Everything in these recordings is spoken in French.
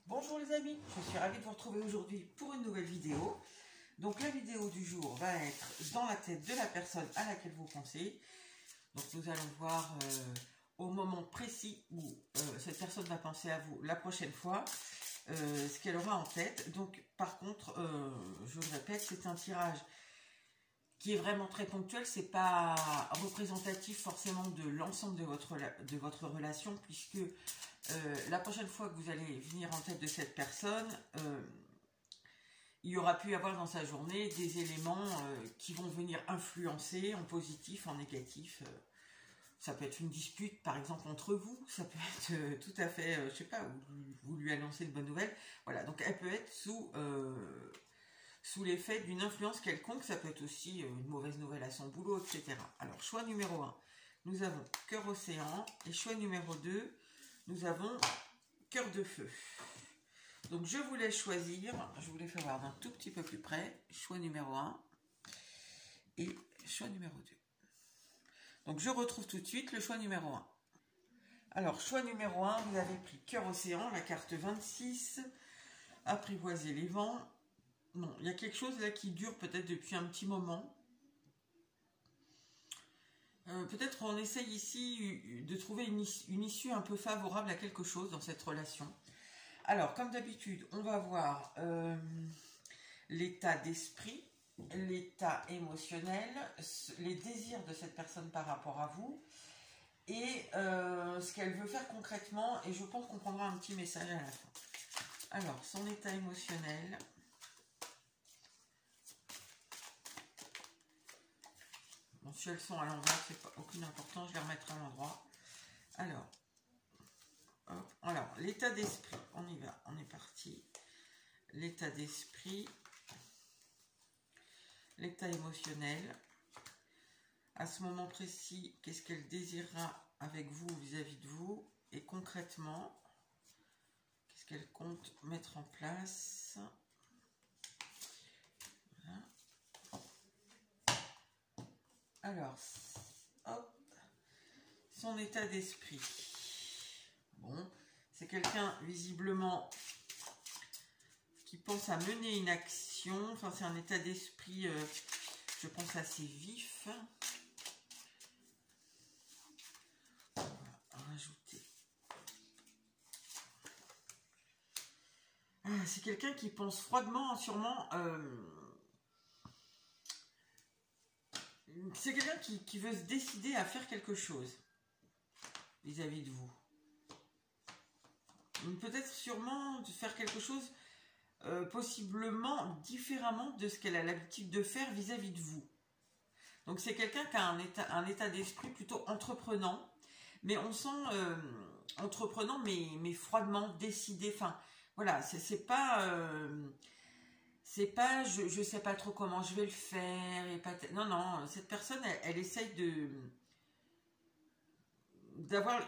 Bonjour les amis, je suis ravie de vous retrouver aujourd'hui pour une nouvelle vidéo. Donc la vidéo du jour va être dans la tête de la personne à laquelle vous pensez. Donc nous allons voir au moment précis où cette personne va penser à vous la prochaine fois, ce qu'elle aura en tête. Donc par contre, je vous répète, c'est un tirage qui est vraiment très ponctuel, c'est pas représentatif forcément de l'ensemble de votre relation, puisque la prochaine fois que vous allez venir en tête de cette personne, il y aura pu y avoir dans sa journée des éléments qui vont venir influencer en positif, en négatif. Ça peut être une dispute par exemple entre vous, ça peut être tout à fait, je sais pas, vous lui annoncez une bonne nouvelle. Voilà, donc elle peut être sous l'effet d'une influence quelconque, ça peut être aussi une mauvaise nouvelle à son boulot, etc. Alors, choix numéro 1, nous avons cœur océan, et choix numéro 2, nous avons cœur de feu. Donc, je vous laisse choisir, je vous les fais voir d'un tout petit peu plus près, choix numéro 1 et choix numéro 2. Donc, je retrouve tout de suite le choix numéro 1. Alors, choix numéro 1, vous avez pris cœur océan, la carte 26, apprivoiser les vents. Non, il y a quelque chose là qui dure peut-être depuis un petit moment. Peut-être qu'on essaye ici de trouver une issue un peu favorable à quelque chose dans cette relation. Alors, comme d'habitude, on va voir l'état d'esprit, l'état émotionnel, les désirs de cette personne par rapport à vous et ce qu'elle veut faire concrètement. Et je pense qu'on prendra un petit message à la fin. Alors, son état émotionnel. Bon, si elles sont à l'envers, c'est pas aucune importance, je les remettrai à l'endroit. Alors, l'état d'esprit, on y va, on est parti. L'état d'esprit, l'état émotionnel. À ce moment précis, qu'est-ce qu'elle désirera avec vous, vis-à-vis de vous? Et concrètement, qu'est-ce qu'elle compte mettre en place? Voilà. Alors, hop, son état d'esprit. Bon, c'est quelqu'un visiblement qui pense à mener une action. Enfin, c'est un état d'esprit, je pense, assez vif. On va rajouter. Ah, c'est quelqu'un qui pense froidement, sûrement. C'est quelqu'un qui veut se décider à faire quelque chose vis-à-vis de vous. Peut-être sûrement de faire quelque chose possiblement différemment de ce qu'elle a l'habitude de faire vis-à-vis de vous. Donc c'est quelqu'un qui a un état d'esprit plutôt entreprenant, mais on sent entreprenant mais froidement décidé. Enfin voilà, c'est pas je sais pas trop comment je vais le faire et pas non non, cette personne elle essaye d'avoir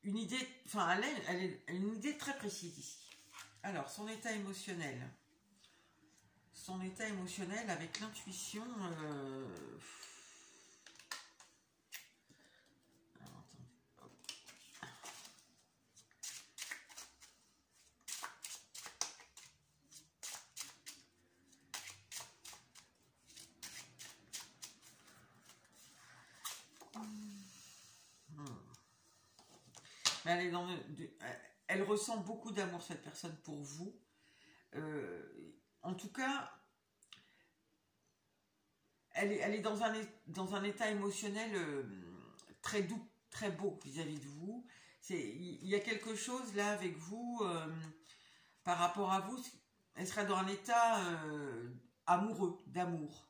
une idée, enfin elle a une idée très précise ici. Alors son état émotionnel avec l'intuition. Alors, attendez, hop. Mais elle est elle ressent beaucoup d'amour, cette personne, pour vous. En tout cas, elle est dans un état émotionnel très doux, très beau vis-à-vis de vous. Il y a quelque chose là avec vous, par rapport à vous, elle sera dans un état amoureux, d'amour.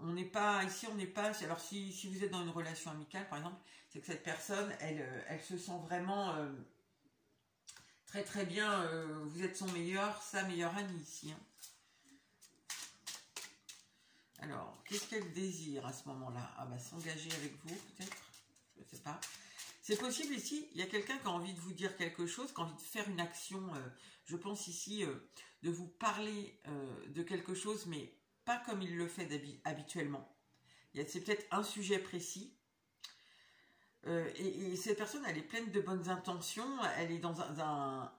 On n'est pas, ici on n'est pas, alors si vous êtes dans une relation amicale par exemple, c'est que cette personne, elle se sent vraiment très très bien, vous êtes sa meilleure amie ici. Hein. Alors, qu'est-ce qu'elle désire à ce moment-là? Ah bah s'engager avec vous peut-être, je ne sais pas. C'est possible ici, il y a quelqu'un qui a envie de vous dire quelque chose, qui a envie de faire une action, je pense ici, de vous parler de quelque chose, mais pas comme il le fait habituellement. C'est peut-être un sujet précis. Et cette personne, elle est pleine de bonnes intentions. Elle est dans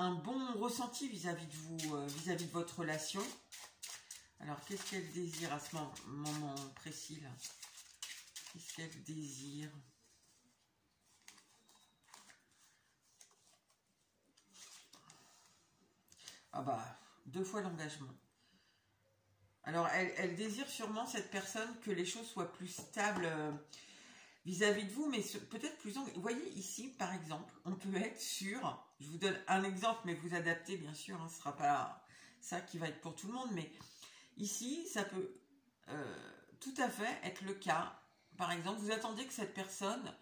un bon ressenti vis-à-vis de vous, vis-à-vis de votre relation. Alors, qu'est-ce qu'elle désire à ce moment précis là? Qu'est-ce qu'elle désire? Ah bah, 2 fois l'engagement. Alors, elle désire sûrement, cette personne, que les choses soient plus stables vis-à-vis de vous, mais peut-être plus... Vous voyez, ici, par exemple, on peut être sûr, je vous donne un exemple, mais vous adaptez, bien sûr, hein, ce ne sera pas ça qui va être pour tout le monde, mais ici, ça peut tout à fait être le cas. Par exemple, vous attendez que cette personne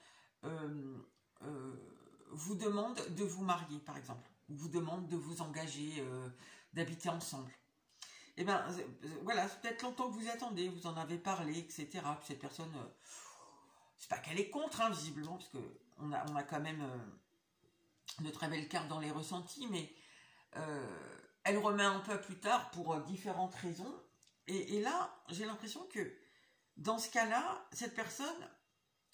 vous demande de vous marier, par exemple, ou vous demande de vous engager, d'habiter ensemble. Et bien, voilà, c'est peut-être longtemps que vous attendez, vous en avez parlé, etc. Puis cette personne, c'est pas qu'elle est contre, hein, visiblement, parce qu'on a quand même de très belles cartes dans les ressentis, mais elle remet un peu plus tard pour différentes raisons. Et là, j'ai l'impression que dans ce cas-là, cette personne,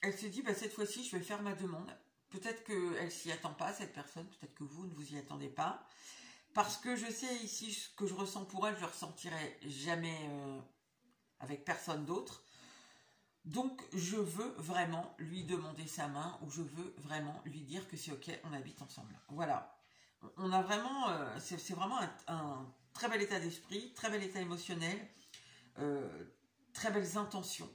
elle se dit, bah, cette fois-ci, je vais faire ma demande. Peut-être qu'elle s'y attend pas, cette personne, peut-être que vous ne vous y attendez pas. Parce que je sais ici ce que je ressens pour elle, je ne le ressentirai jamais avec personne d'autre. Donc, je veux vraiment lui demander sa main, ou je veux vraiment lui dire que c'est ok, on habite ensemble. Voilà. On a vraiment, c'est vraiment un très bel état d'esprit, très bel état émotionnel, très belles intentions.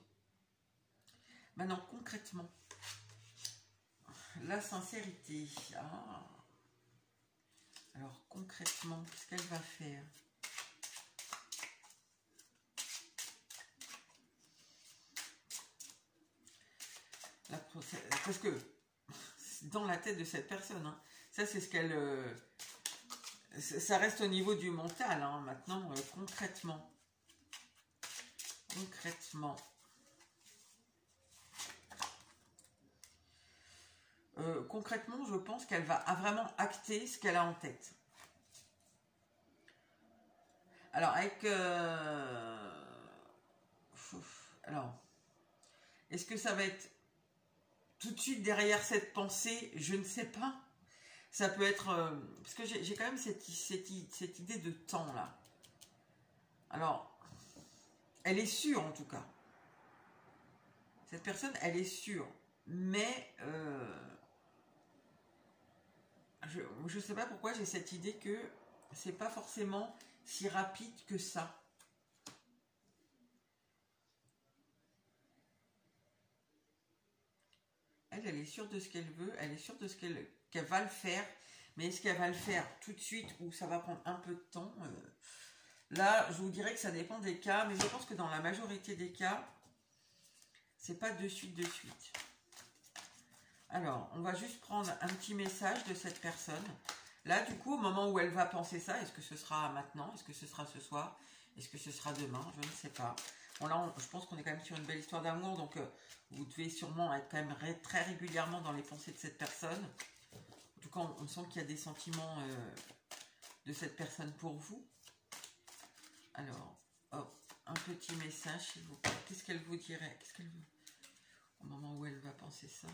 Maintenant, concrètement, la sincérité. Ah. Alors, concrètement, qu'est-ce qu'elle va faire? Parce que, dans la tête de cette personne, hein, ça c'est ce qu'elle... ça reste au niveau du mental, hein, maintenant, concrètement. Concrètement, je pense qu'elle va vraiment acter ce qu'elle a en tête. Alors, avec... alors, est-ce que ça va être tout de suite derrière cette pensée? Je ne sais pas. Ça peut être... parce que j'ai quand même cette idée de temps, là. Alors, elle est sûre, en tout cas. Cette personne, elle est sûre. Mais... je ne sais pas pourquoi j'ai cette idée que c'est pas forcément si rapide que ça. Elle est sûre de ce qu'elle veut, elle est sûre de ce qu'elle va le faire, mais est-ce qu'elle va le faire tout de suite ou ça va prendre un peu de temps? Là, je vous dirais que ça dépend des cas, mais je pense que dans la majorité des cas, c'est pas de suite. Alors, on va juste prendre un petit message de cette personne. Là, du coup, au moment où elle va penser ça, est-ce que ce sera maintenant? Est-ce que ce sera ce soir? Est-ce que ce sera demain? Je ne sais pas. Bon, là, je pense qu'on est quand même sur une belle histoire d'amour, donc vous devez sûrement être quand même très régulièrement dans les pensées de cette personne. En tout cas, on sent qu'il y a des sentiments de cette personne pour vous. Alors, hop, un petit message, s'il vous plaît. Qu'est-ce qu'elle vous dirait? Qu'est-ce qu'elle veut au moment où elle va penser ça?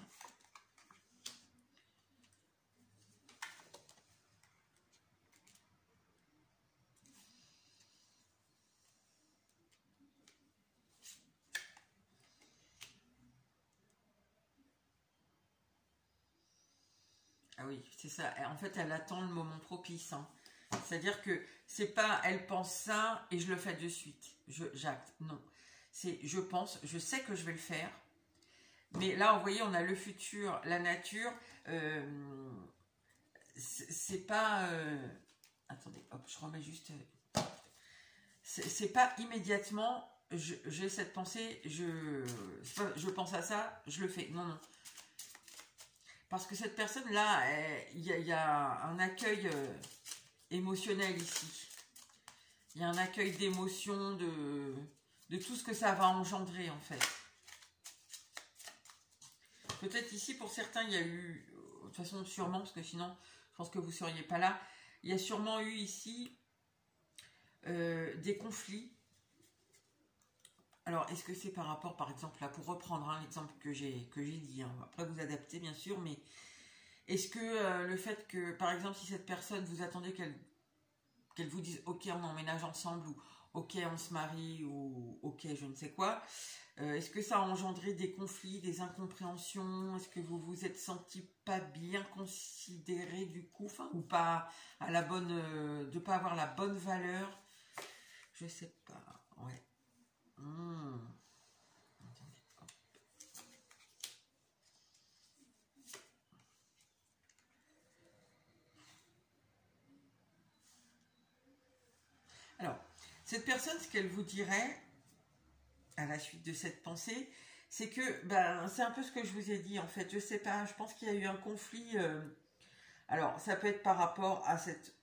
Ah oui, c'est ça. En fait, elle attend le moment propice. Hein. C'est-à-dire que c'est pas elle pense ça et je le fais de suite. J'acte. Non. C'est je pense, je sais que je vais le faire. Mais là, vous voyez, on a le futur, la nature. C'est pas... attendez, hop, je remets juste... c'est pas immédiatement, j'ai cette pensée, je pense à ça, je le fais. Non. Parce que cette personne-là, il y a un accueil émotionnel ici. Il y a un accueil d'émotion, de tout ce que ça va engendrer, en fait. Peut-être ici, pour certains, il y a eu... De toute façon, sûrement, parce que sinon, je pense que vous ne seriez pas là. Il y a sûrement eu ici des conflits. Alors, est-ce que c'est par rapport, par exemple, là, pour reprendre l'exemple que j'ai dit, hein, après vous adapter, bien sûr, mais Est-ce que le fait que, par exemple, si cette personne, vous attendez qu'elle vous dise « Ok, on emménage ensemble » ou « Ok, on se marie » ou « Ok, je ne sais quoi », est-ce que ça a engendré des conflits, des incompréhensions? Est-ce que vous vous êtes senti pas bien considéré du coup, enfin, ou pas à la bonne, de pas avoir la bonne valeur? Je sais pas, ouais. Alors, cette personne, ce qu'elle vous dirait à la suite de cette pensée, c'est que, ben, c'est un peu ce que je vous ai dit en fait. Je sais pas, je pense qu'il y a eu un conflit. Alors, ça peut être par rapport à cette,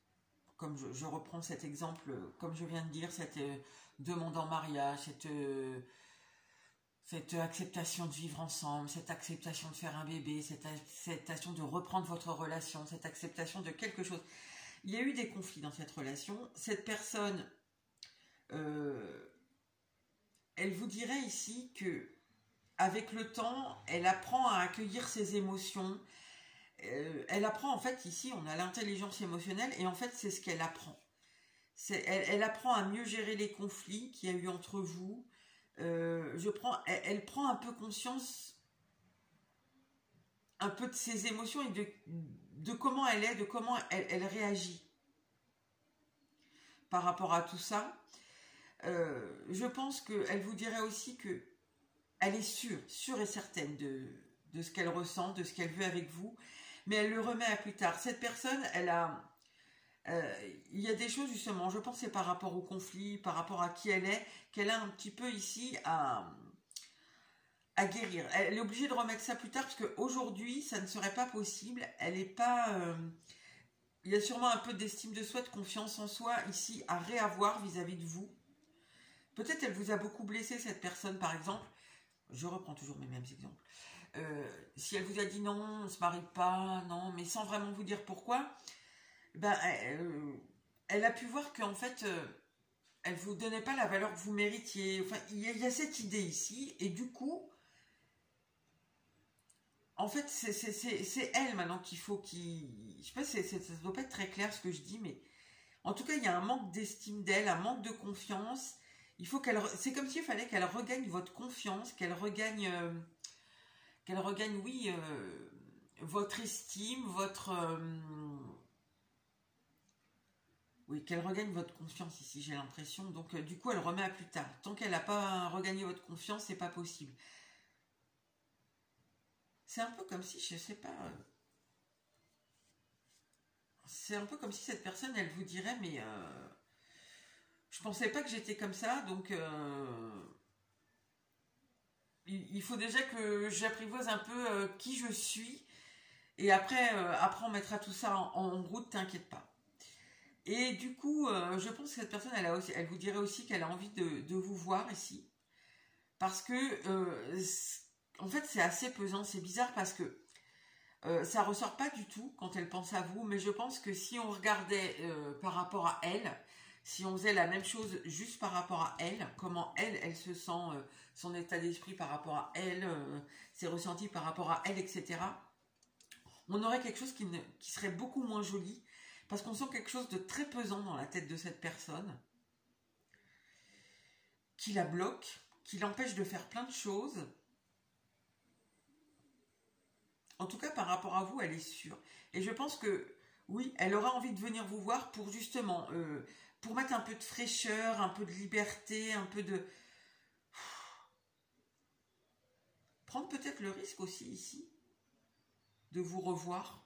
comme je reprends cet exemple, comme je viens de dire, cette demande en mariage, cette acceptation de vivre ensemble, cette acceptation de faire un bébé, cette acceptation de reprendre votre relation, cette acceptation de quelque chose. Il y a eu des conflits dans cette relation. Cette personne, elle vous dirait ici que avec le temps, elle apprend à accueillir ses émotions. Elle apprend en fait ici, on a l'intelligence émotionnelle et en fait c'est ce qu'elle apprend. Elle apprend à mieux gérer les conflits qu'il y a eu entre vous. Elle prend un peu conscience un peu de ses émotions et de comment elle est, de comment elle réagit par rapport à tout ça. Je pense qu'elle vous dirait aussi que elle est sûre et certaine de ce qu'elle ressent, de ce qu'elle veut avec vous, mais elle le remet à plus tard. Cette personne, il y a des choses justement, je pense que c'est par rapport au conflit, par rapport à qui elle est, qu'elle a un petit peu ici à guérir. Elle est obligée de remettre ça plus tard parce qu'aujourd'hui, ça ne serait pas possible. Elle n'est pas... il y a sûrement un peu d'estime de soi, de confiance en soi ici à réavoir vis-à-vis de vous. Peut-être elle vous a beaucoup blessé, cette personne, par exemple. Je reprends toujours mes mêmes exemples. Si elle vous a dit non, on ne se marie pas, non, mais sans vraiment vous dire pourquoi, ben, elle a pu voir qu'en fait, elle ne vous donnait pas la valeur que vous méritiez. Enfin, il y a cette idée ici, et du coup, en fait, c'est elle maintenant qu'il faut qu'il... Je sais pas, ça ne doit pas être très clair ce que je dis, mais en tout cas, il y a un manque d'estime d'elle, un manque de confiance. Il faut qu'elle... C'est comme s'il fallait qu'elle regagne votre confiance, qu'elle regagne, oui, votre estime, oui, qu'elle regagne votre confiance ici, j'ai l'impression. Donc, du coup, elle remet à plus tard. Tant qu'elle n'a pas regagné votre confiance, c'est pas possible. C'est un peu comme si, je sais pas... c'est un peu comme si cette personne, elle vous dirait, mais... je pensais pas que j'étais comme ça, donc... il faut déjà que j'apprivoise un peu qui je suis. Et après, on mettra tout ça en route, t'inquiète pas. Et du coup, je pense que cette personne, elle vous dirait aussi qu'elle a envie de vous voir ici. Parce que, en fait, c'est assez pesant. C'est bizarre parce que ça ressort pas du tout quand elle pense à vous. Mais je pense que si on regardait par rapport à elle, si on faisait la même chose juste par rapport à elle, comment elle se sent, son état d'esprit par rapport à elle, ses ressentis par rapport à elle, etc., on aurait quelque chose qui serait beaucoup moins joli, parce qu'on sent quelque chose de très pesant dans la tête de cette personne, qui la bloque, qui l'empêche de faire plein de choses. En tout cas, par rapport à vous, elle est sûre. Et je pense que, oui, elle aura envie de venir vous voir pour justement, pour mettre un peu de fraîcheur, un peu de liberté, un peu de... Prendre peut-être le risque aussi ici, de vous revoir.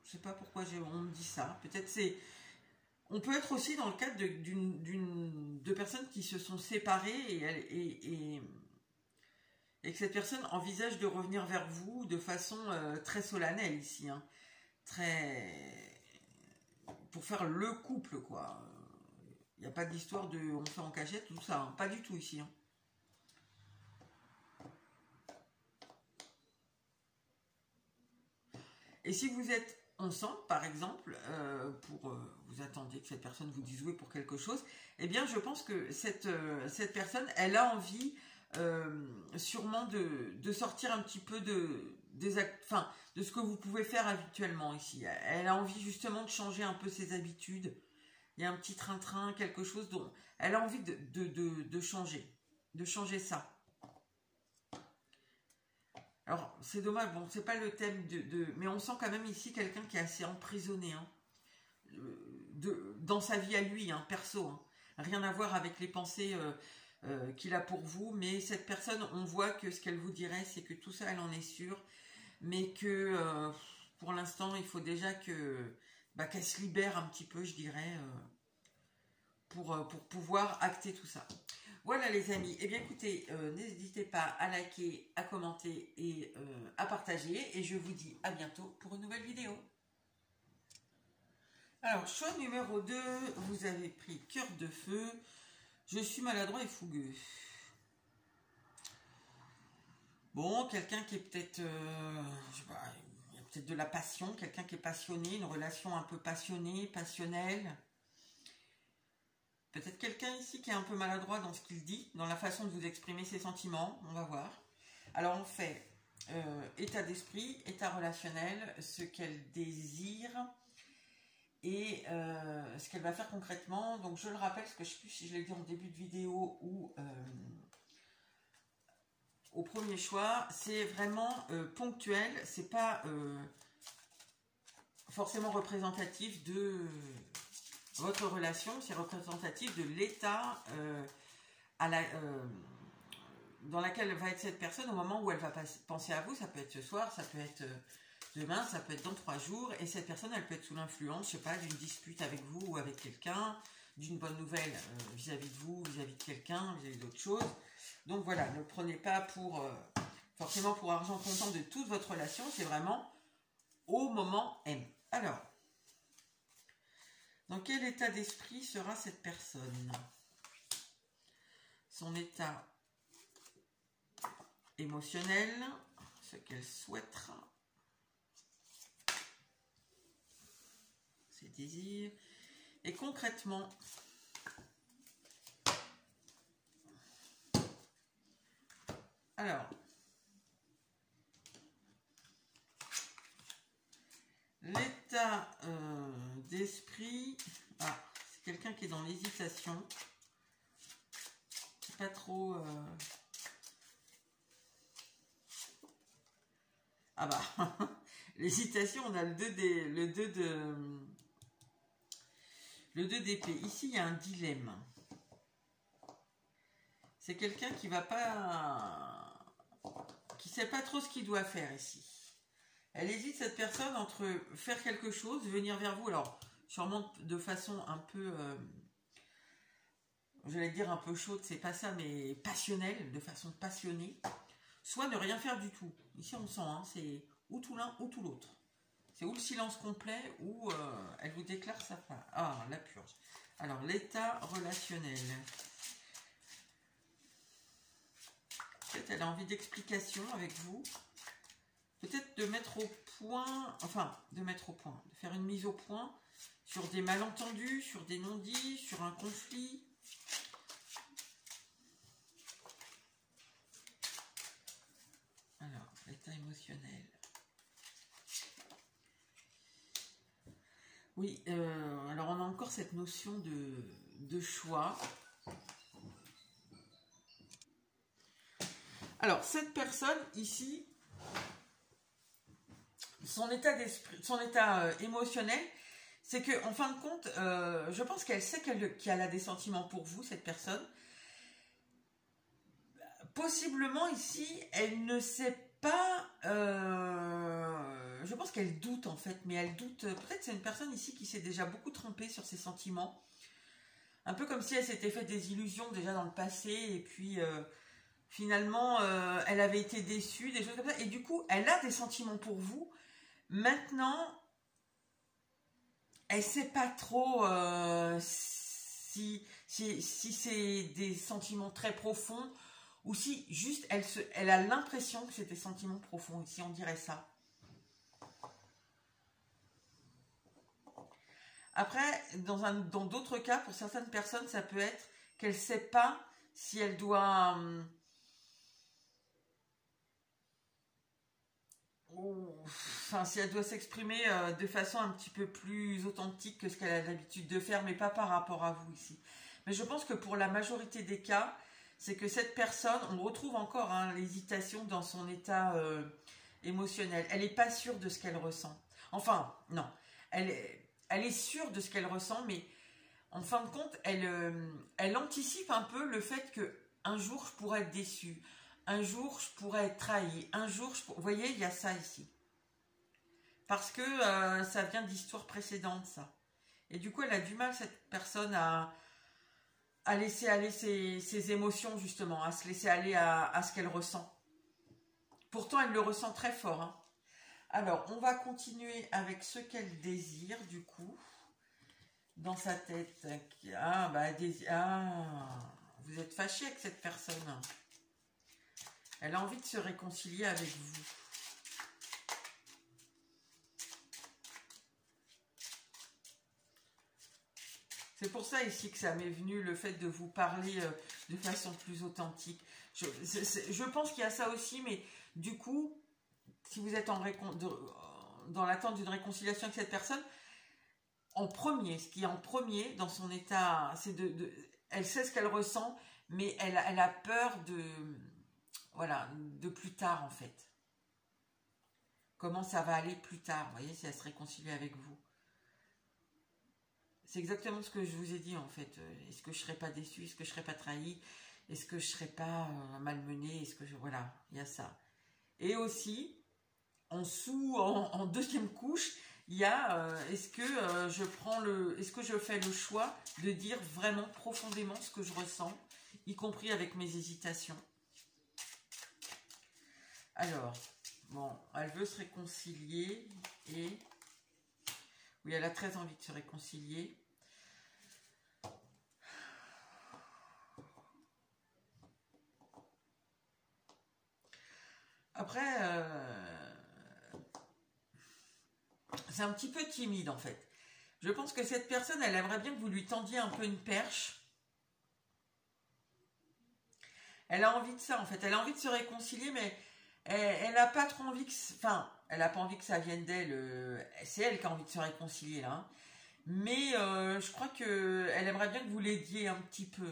Je sais pas pourquoi on me dit ça. Peut-être c'est... On peut être aussi dans le cadre de personnes qui se sont séparées et que cette personne envisage de revenir vers vous de façon très solennelle ici. Hein. Pour faire le couple, quoi. Il n'y a pas d'histoire de on fait en cachette, tout ça. Hein. Pas du tout ici. Hein. Et si vous êtes ensemble, par exemple, vous attendez que cette personne vous dise oui pour quelque chose, eh bien, je pense que cette personne, elle a envie sûrement de sortir un petit peu de de ce que vous pouvez faire habituellement ici. Elle a envie justement de changer un peu ses habitudes. Il y a un petit train-train, quelque chose dont elle a envie de changer ça. Alors, c'est dommage, bon, c'est pas le thème mais on sent quand même ici quelqu'un qui est assez emprisonné, hein, dans sa vie à lui, hein, perso, hein. Rien à voir avec les pensées qu'il a pour vous, mais cette personne, on voit que ce qu'elle vous dirait, c'est que tout ça, elle en est sûre, mais que pour l'instant, il faut déjà qu'elle se libère un petit peu, je dirais, pour pouvoir acter tout ça. Voilà les amis, eh bien écoutez, n'hésitez pas à liker, à commenter et à partager, et je vous dis à bientôt pour une nouvelle vidéo. Alors, choix numéro 2, vous avez pris cœur de feu, je suis maladroit et fougueux. Bon, quelqu'un qui est peut-être, je sais pas, il y a peut-être de la passion, quelqu'un qui est passionné, une relation un peu passionnée, passionnelle. Peut-être quelqu'un ici qui est un peu maladroit dans ce qu'il dit, dans la façon de vous exprimer ses sentiments, on va voir. Alors on fait état d'esprit, état relationnel, ce qu'elle désire et ce qu'elle va faire concrètement. Donc je le rappelle, parce que je ne sais plus si je l'ai dit en début de vidéo ou au premier choix, c'est vraiment ponctuel, c'est pas forcément représentatif de votre relation, c'est représentatif de l'état dans laquelle va être cette personne au moment où elle va penser à vous. Ça peut être ce soir, ça peut être demain, ça peut être dans 3 jours, et cette personne, elle peut être sous l'influence, je sais pas, d'une dispute avec vous ou avec quelqu'un, d'une bonne nouvelle vis-à-vis de vous, vis-à-vis de quelqu'un, vis-à-vis d'autre chose. Donc voilà, ne prenez pas forcément pour argent comptant de toute votre relation, c'est vraiment au moment M. Alors, dans quel état d'esprit sera cette personne? Son état émotionnel, ce qu'elle souhaitera, ses désirs, et concrètement, alors, l'état d'esprit, c'est quelqu'un qui est dans l'hésitation, pas trop... Ah bah, l'hésitation, on a le 2 d'épée. Ici, il y a un dilemme. C'est quelqu'un qui va pas... qui sait pas trop ce qu'il doit faire ici. Elle hésite, cette personne, entre faire quelque chose, venir vers vous, alors sûrement de façon un peu... j'allais dire un peu chaude, c'est pas ça, mais passionnelle, de façon passionnée. Soit ne rien faire du tout. Ici, on sent, hein, c'est ou tout l'un ou tout l'autre. C'est ou le silence complet, ou elle vous déclare sa part. Ah, la purge. Alors, l'état relationnel. Peut-être elle a envie d'explication avec vous. Peut-être de mettre au point, de faire une mise au point sur des malentendus, sur des non-dits, sur un conflit. Alors, l'état émotionnel. Oui, alors on a encore cette notion de choix. Alors, cette personne ici, son état d'esprit, son état émotionnel, c'est que en fin de compte, je pense qu'elle sait qu'elle a des sentiments pour vous, cette personne. Possiblement ici, elle ne sait pas, je pense qu'elle doute en fait, mais elle doute, peut-être c'est une personne ici qui s'est déjà beaucoup trompée sur ses sentiments, un peu comme si elle s'était fait des illusions déjà dans le passé, et puis finalement elle avait été déçue, des choses comme ça, et du coup elle a des sentiments pour vous. Maintenant, elle ne sait pas trop si c'est des sentiments très profonds, ou si juste elle a l'impression que c'est des sentiments profonds, ici on dirait ça. Après, dans d'autres cas, pour certaines personnes, ça peut être qu'elle ne sait pas si elle doit... enfin, si elle doit s'exprimer de façon un petit peu plus authentique que ce qu'elle a l'habitude de faire, mais pas par rapport à vous ici. Mais je pense que pour la majorité des cas, c'est que cette personne, on retrouve encore hein, l'hésitation dans son état émotionnel. Elle n'est pas sûre de ce qu'elle ressent. Enfin, non. Elle est sûre de ce qu'elle ressent, mais en fin de compte, elle anticipe un peu le fait que un jour je pourrais être déçue, un jour je pourrais être trahie, un jour vous voyez, il y a ça ici. Parce que ça vient d'histoires précédentes, ça. Et du coup, elle a du mal, cette personne, à laisser aller ses émotions, justement, à se laisser aller à ce qu'elle ressent. Pourtant, elle le ressent très fort. Hein. Alors, on va continuer avec ce qu'elle désire, du coup. Dans sa tête. Ah, bah, vous êtes fâché avec cette personne. Elle a envie de se réconcilier avec vous. C'est pour ça ici que ça m'est venu, le fait de vous parler de façon plus authentique. Je pense qu'il y a ça aussi, mais du coup, si vous êtes dans l'attente d'une réconciliation avec cette personne, en premier, ce qui est en premier dans son état, c'est elle sait ce qu'elle ressent, mais elle a peur voilà, de plus tard en fait. Comment ça va aller plus tard, vous voyez, si elle se réconcilie avec vous. C'est exactement ce que je vous ai dit en fait. Est-ce que je ne serais pas déçue? Est-ce que je ne serais pas trahie? Est-ce que je ne serais pas malmenée? Est-ce que voilà, il y a ça. Et aussi, en deuxième couche, il y a est-ce que je fais le choix de dire vraiment profondément ce que je ressens, y compris avec mes hésitations. Alors, bon, elle veut se réconcilier et oui, elle a très envie de se réconcilier. Après, c'est un petit peu timide en fait. Je pense que cette personne, elle aimerait bien que vous lui tendiez un peu une perche. Elle a envie de ça en fait. Elle a envie de se réconcilier, mais elle n'a pas trop envie que... Enfin, elle n'a pas envie que ça vienne d'elle. C'est elle qui a envie de se réconcilier là. Mais je crois qu'elle aimerait bien que vous l'aidiez un petit peu.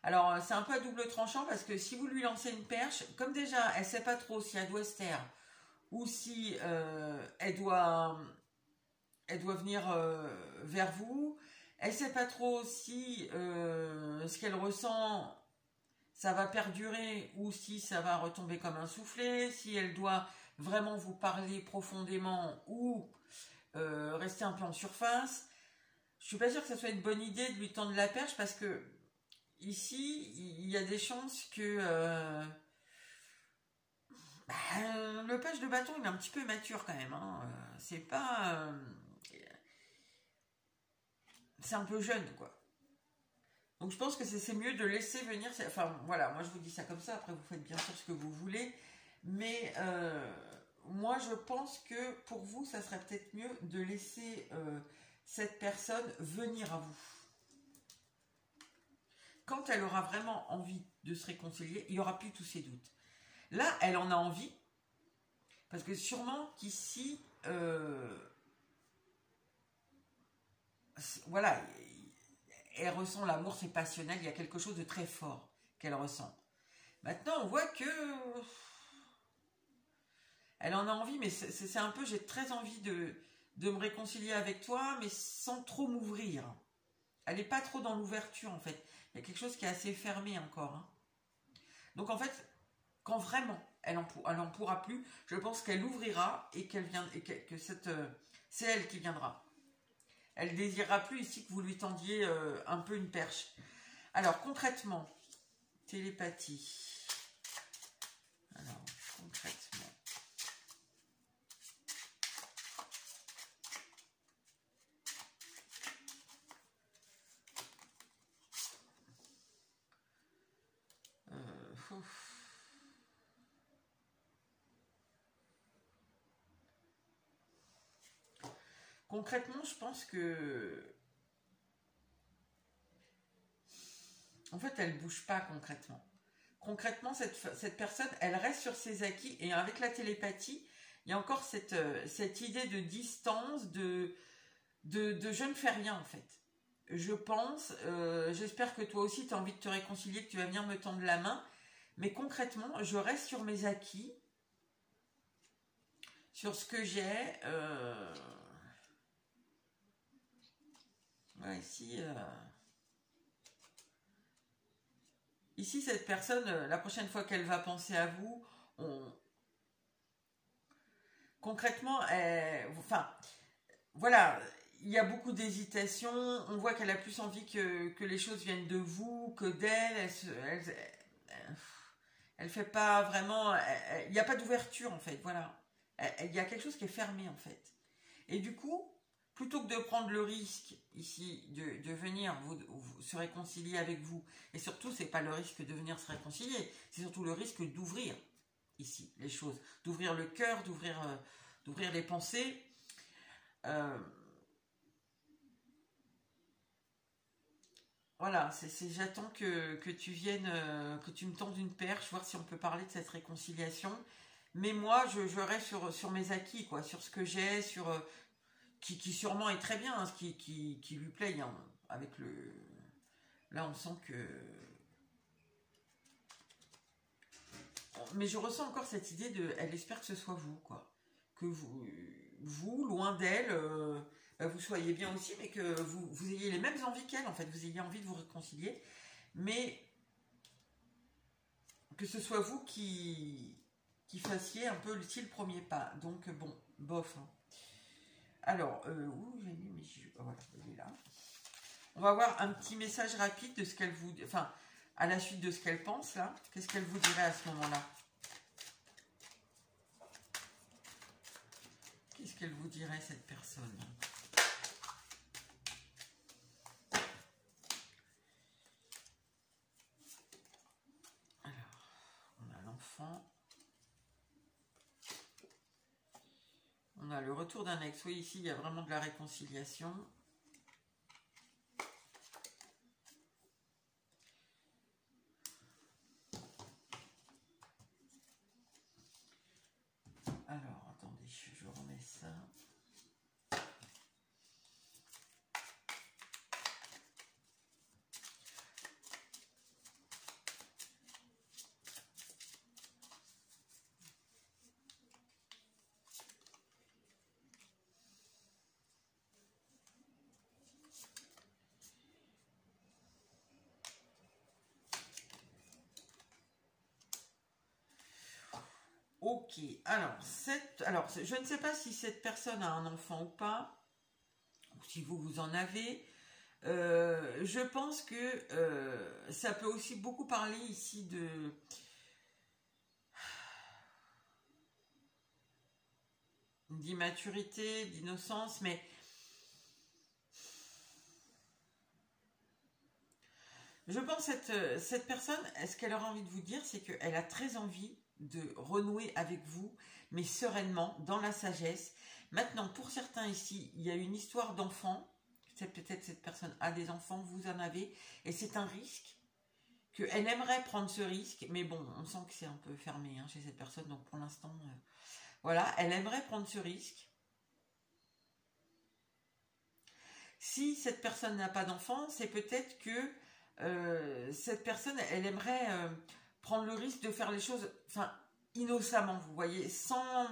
Alors, c'est un peu à double tranchant parce que si vous lui lancez une perche, comme déjà, elle ne sait pas trop si elle doit se taire ou si elle doit venir vers vous. Elle ne sait pas trop si ce qu'elle ressent, ça va perdurer ou si ça va retomber comme un soufflet, si elle doit vraiment vous parler profondément ou rester un peu en surface. Je suis pas sûre que ça soit une bonne idée de lui tendre la perche parce que ici, il y a des chances que le page de bâton, il est un petit peu mature quand même. Hein. C'est pas... c'est un peu jeune, quoi. Donc je pense que c'est mieux de laisser venir... Enfin, voilà, moi je vous dis ça comme ça. Après, vous faites bien sûr ce que vous voulez. Mais moi, je pense que pour vous, ça serait peut-être mieux de laisser cette personne venir à vous. Quand elle aura vraiment envie de se réconcilier, il n'y aura plus tous ces doutes. Là, elle en a envie, parce que sûrement qu'ici, voilà, elle ressent l'amour, c'est passionnel, il y a quelque chose de très fort qu'elle ressent. Maintenant, on voit que elle en a envie, mais c'est un peu, j'ai très envie de me réconcilier avec toi, mais sans trop m'ouvrir. Elle n'est pas trop dans l'ouverture, en fait. Il y a quelque chose qui est assez fermé encore. Hein. Donc, en fait, quand vraiment elle en pourra plus, je pense qu'elle ouvrira et que c'est elle qui viendra. Elle ne désirera plus ici que vous lui tendiez un peu une perche. Alors, concrètement, télépathie. Alors, concrètement. Concrètement, je pense que... En fait, elle ne bouge pas concrètement. Concrètement, cette personne, elle reste sur ses acquis et avec la télépathie, il y a encore cette idée de distance, de je ne fais rien en fait. Je pense, j'espère que toi aussi tu as envie de te réconcilier, que tu vas venir me tendre la main, mais concrètement, je reste sur mes acquis, sur ce que j'ai. Ouais, ici, cette personne, la prochaine fois qu'elle va penser à vous, concrètement, enfin, voilà, il y a beaucoup d'hésitation. On voit qu'elle a plus envie que les choses viennent de vous que d'elle. Elle fait pas vraiment. Il n'y a pas d'ouverture en fait. Voilà, il y a quelque chose qui est fermé en fait. Et du coup, plutôt que de prendre le risque ici de venir se réconcilier avec vous, et surtout c'est pas le risque de venir se réconcilier, c'est surtout le risque d'ouvrir ici les choses, d'ouvrir le cœur, d'ouvrir les pensées. Voilà, j'attends que tu viennes, que tu me tendes une perche, voir si on peut parler de cette réconciliation. Mais moi, je reste sur mes acquis, quoi, sur ce que j'ai, qui sûrement est très bien, hein, ce qui lui plaît, hein, avec le. Là, on sent que. Mais je ressens encore cette idée elle espère que ce soit vous, quoi, que vous, loin d'elle. Vous soyez bien aussi, mais que vous ayez les mêmes envies qu'elle, en fait, vous ayez envie de vous réconcilier, mais que ce soit vous qui fassiez un peu le premier pas. Donc, bon, bof. Hein. Alors, où j'ai mis mes jeux. Voilà, il est là. On va voir un petit message rapide de ce qu'elle vous... Enfin, à la suite de ce qu'elle pense, là. Qu'est-ce qu'elle vous dirait à ce moment-là? Qu'est-ce qu'elle vous dirait, cette personne? On a le retour d'un ex. Oui, ici, il y a vraiment de la réconciliation. Alors, attendez, je remets ça. Ok, alors, je ne sais pas si cette personne a un enfant ou pas, ou si vous en avez. Je pense que ça peut aussi beaucoup parler ici d'immaturité, d'innocence, mais je pense que cette personne, ce qu'elle aura envie de vous dire, c'est qu'elle a très envie de renouer avec vous, mais sereinement, dans la sagesse. Maintenant, pour certains ici, il y a une histoire d'enfant. C'est peut-être cette personne a des enfants, vous en avez, et c'est un risque, qu'elle aimerait prendre ce risque, mais bon, on sent que c'est un peu fermé hein, chez cette personne, donc pour l'instant, voilà, elle aimerait prendre ce risque. Si cette personne n'a pas d'enfant, c'est peut-être que cette personne, elle aimerait prendre le risque de faire les choses, enfin, innocemment, vous voyez, sans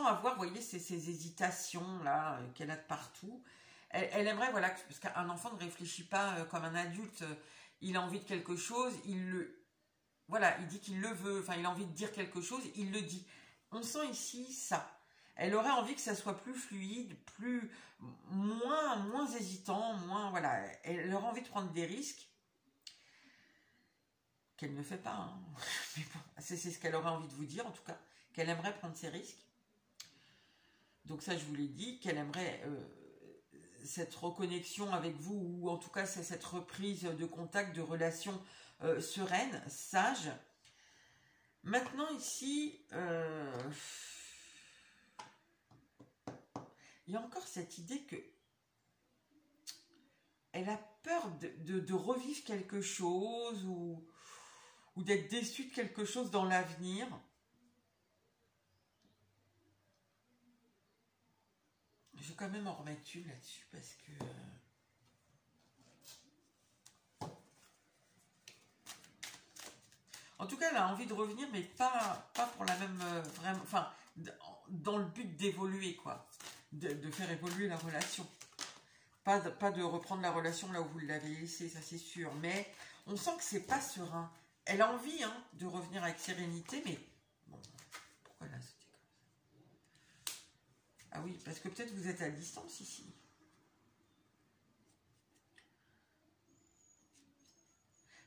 avoir, vous voyez, ces hésitations là qu'elle a de partout. Elle aimerait, voilà, parce qu'un enfant ne réfléchit pas comme un adulte. Il a envie de quelque chose, voilà, il dit qu'il le veut. Enfin, il a envie de dire quelque chose, il le dit. On sent ici ça. Elle aurait envie que ça soit plus fluide, moins hésitant, voilà. Elle aurait envie de prendre des risques qu'elle ne fait pas. Hein. Mais bon, c'est ce qu'elle aurait envie de vous dire, en tout cas, qu'elle aimerait prendre ces risques. Donc ça, je vous l'ai dit, qu'elle aimerait cette reconnexion avec vous, ou en tout cas, c'est cette reprise de contact, de relation sereine, sage. Maintenant, ici, il y a encore cette idée que elle a peur de revivre quelque chose, ou d'être déçue de quelque chose dans l'avenir. Je vais quand même en remettre une là-dessus parce que... En tout cas, elle a envie de revenir, mais pas pour la même... vraiment, enfin, dans le but d'évoluer, quoi. De faire évoluer la relation. Pas de reprendre la relation là où vous l'avez laissée, ça c'est sûr. Mais on sent que c'est pas serein. Elle a envie hein, de revenir avec sérénité, mais... Bon, pourquoi là c'était comme ça? Ah oui, parce que peut-être vous êtes à distance ici.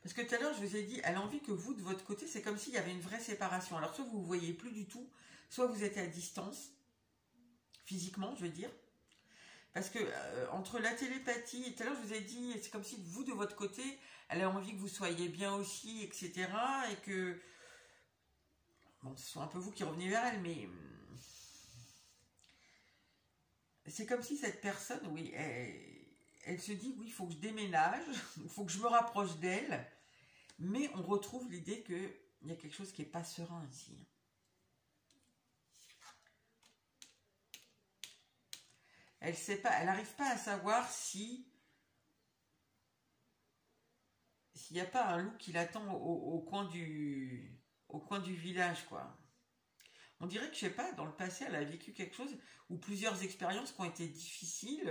Parce que tout à l'heure, je vous ai dit, elle a envie que vous, de votre côté, c'est comme s'il y avait une vraie séparation. Alors, soit vous ne voyez plus du tout, soit vous êtes à distance, physiquement, je veux dire. Parce que entre la télépathie, et tout à l'heure, je vous ai dit, c'est comme si vous, de votre côté, elle a envie que vous soyez bien aussi, etc. Et que, bon, ce soit un peu vous qui revenez vers elle, mais c'est comme si cette personne, oui, elle se dit, oui, il faut que je déménage, il faut que je me rapproche d'elle. Mais on retrouve l'idée qu'il y a quelque chose qui n'est pas serein ici. Elle sait pas, elle n'arrive pas à savoir si s'il n'y a pas un loup qui l'attend au coin du village, quoi. On dirait que, je sais pas, dans le passé, elle a vécu quelque chose ou plusieurs expériences qui ont été difficiles,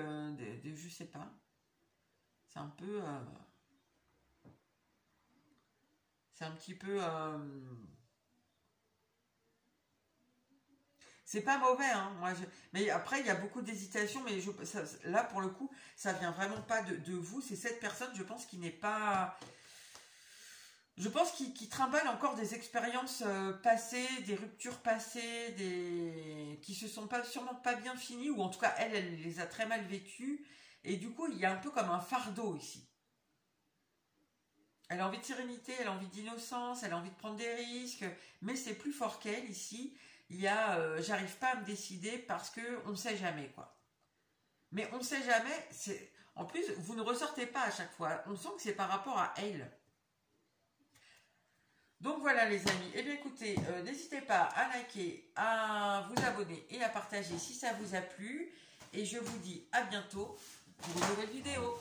je sais pas. C'est un peu... c'est un petit peu... c'est pas mauvais, hein. Mais après, il y a beaucoup d'hésitation, mais là, pour le coup, ça vient vraiment pas de vous. C'est cette personne, je pense, qui n'est pas... Je pense qu'il trimballe encore des expériences passées, des ruptures passées, qui se sont sûrement pas bien finies, ou en tout cas, elle les a très mal vécues. Et du coup, il y a un peu comme un fardeau ici. Elle a envie de sérénité, elle a envie d'innocence, elle a envie de prendre des risques, mais c'est plus fort qu'elle ici. Il y a j'arrive pas à me décider parce que on sait jamais, quoi. Mais on sait jamais, en plus vous ne ressortez pas à chaque fois, on sent que c'est par rapport à elle. Donc voilà les amis, et bien écoutez, n'hésitez pas à liker, à vous abonner et à partager si ça vous a plu, et je vous dis à bientôt pour une nouvelle vidéo.